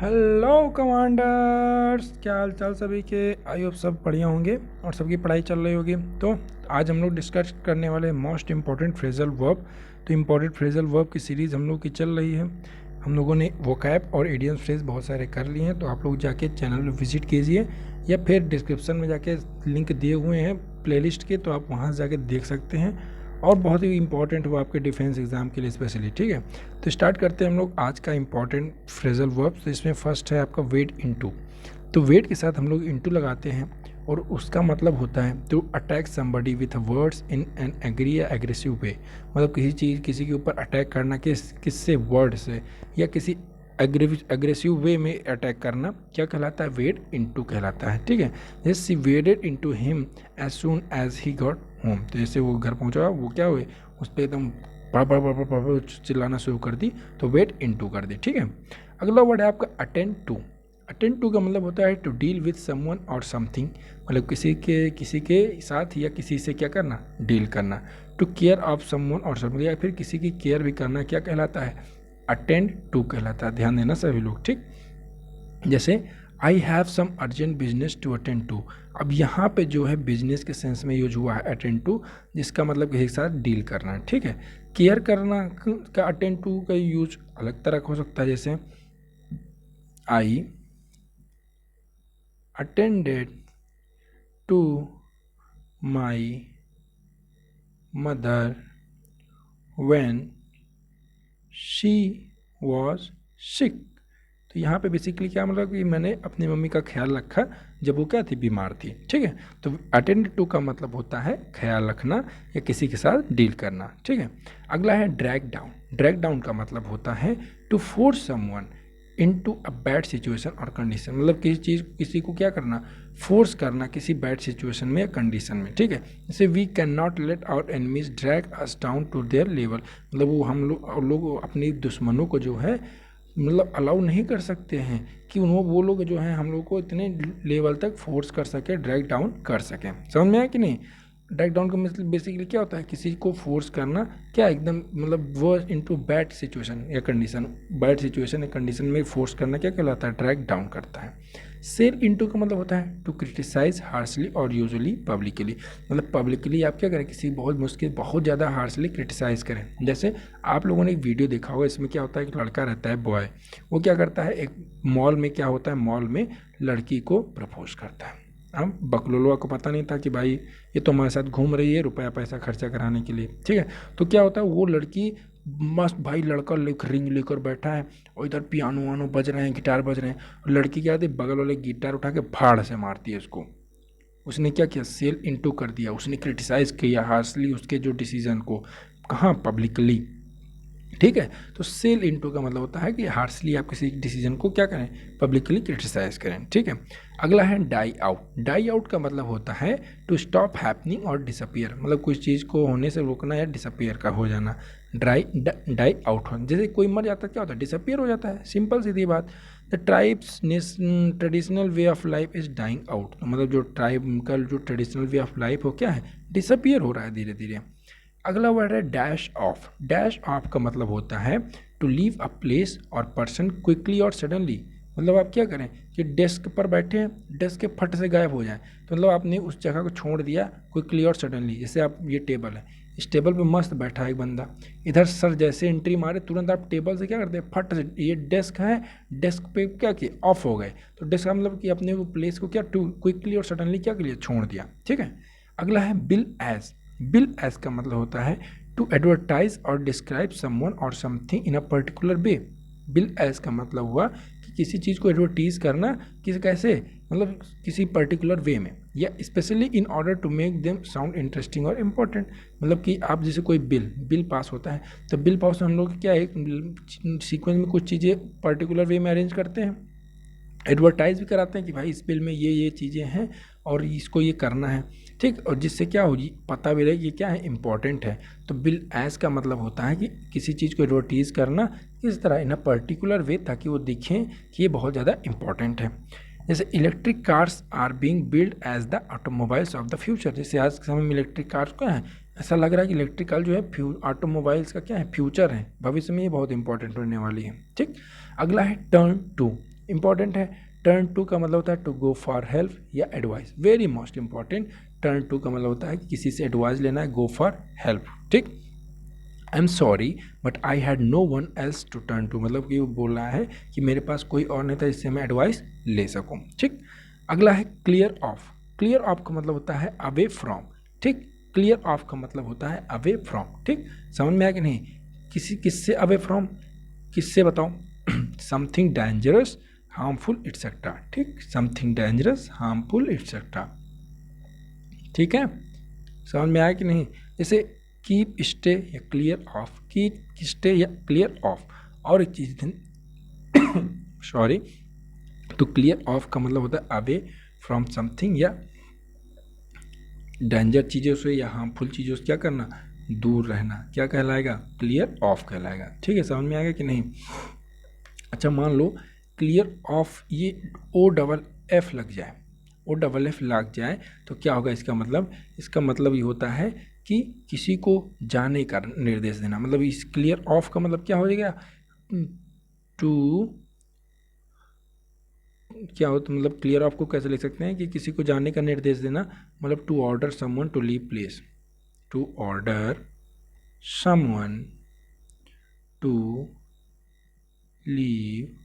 Hello commanders, क्या हाल चाल सभी के। आई होप सब बढ़िया होंगे और सबकी पढ़ाई चल रही होगी। तो आज हम लोग डिस्कस करने वाले मोस्ट इम्पॉर्टेंट फ्रेजल वर्ब। तो इम्पॉर्टेंट फ्रेजल वर्ब की सीरीज़ हम लोग की चल रही है। हम लोगों ने वोकैब और इडियम फ्रेज बहुत सारे कर लिए हैं। तो आप लोग जाके चैनल में विजिट कीजिए या फिर डिस्क्रिप्शन में जाके लिंक दिए हुए हैं प्लेलिस्ट के, तो आप वहाँ से जाके देख सकते हैं। और बहुत ही इंपॉर्टेंट हुआ आपके डिफेंस एग्जाम के लिए स्पेशली। ठीक है, तो स्टार्ट करते हैं हम लोग आज का इंपॉर्टेंट फ्रेजल वर्ब। तो इसमें फर्स्ट है आपका वेट इनटू। तो वेट के साथ हम लोग इनटू लगाते हैं और उसका मतलब होता है to attack somebody with words in an angry या एग्रेसिव वे। मतलब किसी के ऊपर अटैक करना किससे, वर्ड से या किसी एग्रेसिव वे में अटैक करना क्या कहलाता है, वेड इनटू कहलाता है। ठीक है, जैसे she wedded into him as soon as he got home. तो जैसे वो घर पहुंचा, वो क्या हुए, उस पर एकदम पड़ चिल्लाना शुरू कर दी, तो वेट इनटू कर दी। ठीक है, अगला वर्ड है आपका अटेंड टू। अटेंड टू का मतलब होता है टू डील विथ समवन और समथिंग। मतलब किसी के साथ या किसी से क्या करना, डील करना। टू केयर ऑफ समवन और समथिंग, या फिर किसी की केयर भी करना क्या कहलाता है, अटेंड टू कहलाता है। ध्यान देना सभी लोग। ठीक, जैसे I have some urgent business to attend to. अब यहाँ पे जो है बिजनेस के सेंस में यूज हुआ है अटेंड टू, जिसका मतलब किसी के साथ डील करना है। ठीक है, केयर करना का अटेंड टू का यूज अलग तरह का हो सकता है। जैसे I attended to my mother when she was sick. तो यहाँ पे बेसिकली क्या मतलब कि मैंने अपनी मम्मी का ख्याल रखा जब वो क्या थी, बीमार थी। ठीक है, तो अटेंड टू का मतलब होता है ख्याल रखना या किसी के साथ डील करना। ठीक है, अगला है ड्रैग डाउन। ड्रैग डाउन का मतलब होता है to force someone into a bad situation और कंडीशन। मतलब किसी को क्या करना, फोर्स करना किसी बैड सिचुएशन में या कंडीशन में। ठीक है, जैसे we can not let our enemies drag us down to their level. मतलब वो हम लोग अपने दुश्मनों को जो है मतलब अलाउ नहीं कर सकते हैं कि वो लोग जो हैं हम लोग को इतने लेवल तक फोर्स कर सके, ड्रैग डाउन कर सकें। समझ में आया कि नहीं। ड्रैग डाउन का मतलब बेसिकली क्या होता है, किसी को फोर्स करना क्या एकदम मतलब वो इनटू बैड सिचुएशन या कंडीशन, बैड सिचुएशन या कंडीशन में फोर्स करना क्या कहलाता है, ड्रैग डाउन करता है। सेल इनटू का मतलब होता है टू क्रिटिसाइज हार्शली और यूजुअली पब्लिकली। मतलब पब्लिकली आप क्या करें, किसी बहुत ज़्यादा हार्शली क्रिटिसाइज करें। जैसे आप लोगों ने एक वीडियो देखा होगा, इसमें क्या होता है, एक लड़का रहता है बॉय, वो क्या करता है, एक मॉल में क्या होता है, मॉल में लड़की को प्रपोज करता है। अब बकलोलवा को पता नहीं था कि भाई ये तो हमारे साथ घूम रही है रुपया पैसा खर्चा कराने के लिए। ठीक है, तो क्या होता है, वो लड़की मस्त भाई लड़का रिंग लेकर बैठा है और इधर पियानो वानो बज रहे हैं, गिटार बज रहे हैं, और लड़की क्या आती है, बगल वाले गिटार उठा के फाड़ से मारती है उसको। उसने क्या किया, सेल इनटू कर दिया, उसने क्रिटिसाइज किया हार्शली उसके जो डिसीजन को, कहाँ, पब्लिकली। ठीक है, तो सेल इनटू का मतलब होता है कि हार्शली आप किसी डिसीजन को क्या करें, पब्लिकली क्रिटिसाइज करें। ठीक है, अगला है डाई आउट। डाई आउट का मतलब होता है टू स्टॉप हैपनिंग और डिसअपियर। मतलब कुछ चीज़ को होने से रोकना या डिसअपियर का हो जाना, डाई आउट हो। जैसे कोई मर जाता है क्या होता है, डिसअपियर हो जाता है, सिंपल सीधी बात। The tribes traditional way of life is dying out. मतलब जो ट्राइब का जो ट्रेडिशनल वे ऑफ लाइफ हो क्या है, डिसअपियर हो रहा है धीरे धीरे। अगला वर्ड है डैश ऑफ। डैश ऑफ का मतलब होता है टू लीव अ प्लेस और पर्सन क्विकली और सडनली। मतलब आप क्या करें कि डेस्क पर बैठे हैं, डेस्क के फट से गायब हो जाए, तो मतलब आपने उस जगह को छोड़ दिया क्विकली और सडनली। जैसे आप, ये टेबल है, इस टेबल पे मस्त बैठा है एक बंदा, इधर सर जैसे एंट्री मारे तुरंत आप टेबल से क्या करते हैं, फट से, ये डेस्क है, डेस्क पे क्या किया, ऑफ हो गए। तो डेस्क का मतलब कि अपने वो प्लेस को क्या टू क्विकली और सडनली क्या के लिए छोड़ दिया। ठीक है, अगला है बिल एज। बिल एज का मतलब होता है टू एडवर्टाइज और डिस्क्राइब समवन और something in a particular way. Bill as का मतलब हुआ कि किसी चीज़ को एडवर्टीज करना, कैसे, मतलब किसी पर्टिकुलर वे में, या specially in order to make them sound interesting और इम्पोर्टेंट। मतलब कि आप जैसे कोई बिल पास होता है, तो बिल पास हम लोग क्या एक सीक्वेंस में कुछ चीज़ें पर्टिकुलर वे में अरेंज करते हैं, एडवर्टाइज भी कराते हैं कि भाई इस बिल में ये चीज़ें हैं और इसको ये करना है। ठीक, और जिससे क्या होगी, पता भी रहे कि क्या है, इंपॉर्टेंट है। तो बिल एज का मतलब होता है कि किसी चीज़ को एडवर्टीज करना इस तरह इन अ पर्टिकुलर वे, ताकि वो दिखें कि ये बहुत ज़्यादा इंपॉर्टेंट है। जैसे electric cars are being build as the automobiles of the future. जैसे आज के समय में इलेक्ट्रिक कार्स क्या है, ऐसा लग रहा है कि इलेक्ट्रिक कार जो है ऑटोमोबाइल्स का क्या है, फ्यूचर है, भविष्य में ये बहुत इंपॉर्टेंट होने वाली है। ठीक, अगला है टर्न टू। इंपॉर्टेंट है। टर्न टू का मतलब होता है टू गो फॉर हेल्प या advice, very most important. Turn to का मतलब होता है कि किसी से एडवाइस लेना है, गो फॉर हेल्प, ठीक। I am sorry but I had no one else to turn to, मतलब कि वो बोल रहा है कि मेरे पास कोई और नहीं था जिससे मैं एडवाइस ले सकूं, ठीक। अगला है क्लियर ऑफ। क्लियर ऑफ का मतलब होता है अवे फ्रॉम, ठीक। क्लियर ऑफ का मतलब होता है अवे फ्रॉम, ठीक। समझ में आया कि नहीं? किससे अवे फ्रॉम, किससे बताओ? समथिंग डेंजरस, हार्मफुल एटसेट्रा, ठीक। समथिंग डेंजरस, हार्मफुल एटसेट्रा, ठीक है। समझ में आया कि नहीं? जैसे कीप स्टे या क्लियर ऑफ, कीप स्टे या क्लियर ऑफ। और एक चीज़ सॉरी, तो क्लियर ऑफ का मतलब होता है अवे फ्रॉम समथिंग या डेंजर चीज़ों से या हार्मफुल चीज़ों से क्या करना, दूर रहना, क्या कहलाएगा? क्लियर ऑफ कहलाएगा, ठीक है। समझ में आएगा कि नहीं? अच्छा मान लो क्लियर ऑफ ये ओ डबल एफ लग जाए, ओ डबल एफ लग जाए तो क्या होगा इसका मतलब? इसका मतलब ये होता है कि किसी को जाने का निर्देश देना, मतलब इस क्लियर ऑफ का मतलब क्या हो जाएगा? टू क्या हो तो मतलब क्लियर ऑफ को कैसे लिख सकते हैं कि किसी को जाने का निर्देश देना, मतलब to order someone to leave place, to order someone to leave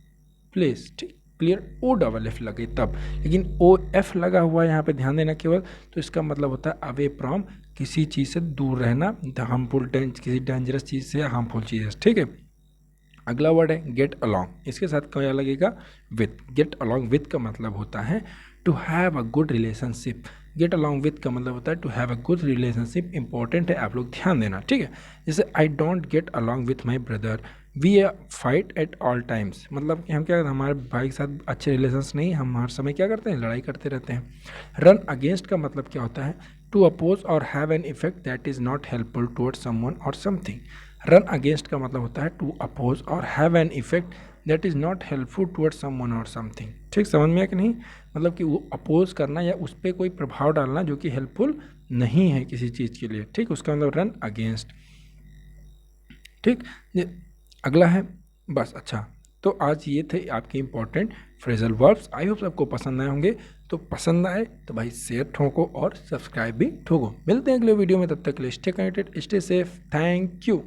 place, ठीक। क्लियर ओ डबल एफ लगे तब, लेकिन ओ एफ लगा हुआ है यहाँ पे, ध्यान देना केवल, तो इसका मतलब होता है अवे फ्रॉम, किसी चीज़ से दूर रहना, हार्मफुल किसी डेंजरस चीज़ से या हार्मफुल चीज़ से, ठीक है। अगला वर्ड है गेट अलॉन्ग, इसके साथ क्या लगेगा? विथ। गेट अलॉन्ग विथ का मतलब होता है to have a good relationship. Get along with का मतलब होता है to have a good relationship, important है, आप लोग ध्यान देना, ठीक है। जैसे I don't get along with my brother, we fight at all times, मतलब कि हम क्या करते हैं, हमारे भाई के साथ अच्छे रिलेशंस नहीं, हम हर समय क्या करते हैं, लड़ाई करते रहते हैं। रन अगेंस्ट का मतलब क्या होता है? टू अपोज और have an effect that is not helpful towards someone और समथिंग। रन अगेंस्ट का मतलब होता है टू अपोज और have an effect that is not helpful towards someone और समथिंग, ठीक। समझ में आया कि नहीं? मतलब कि वो अपोज करना या उस पर कोई प्रभाव डालना जो कि हेल्पफुल नहीं है किसी चीज़ के लिए, ठीक। उसका मतलब रन अगेंस्ट, ठीक। अगला है बस। अच्छा तो आज ये थे आपके important phrasal verbs. I hope सबको पसंद आए होंगे, तो पसंद आए तो भाई शेयर ठोको और सब्सक्राइब भी ठोको। मिलते हैं अगले वीडियो में, तब तक के लिए stay connected, stay safe, thank you.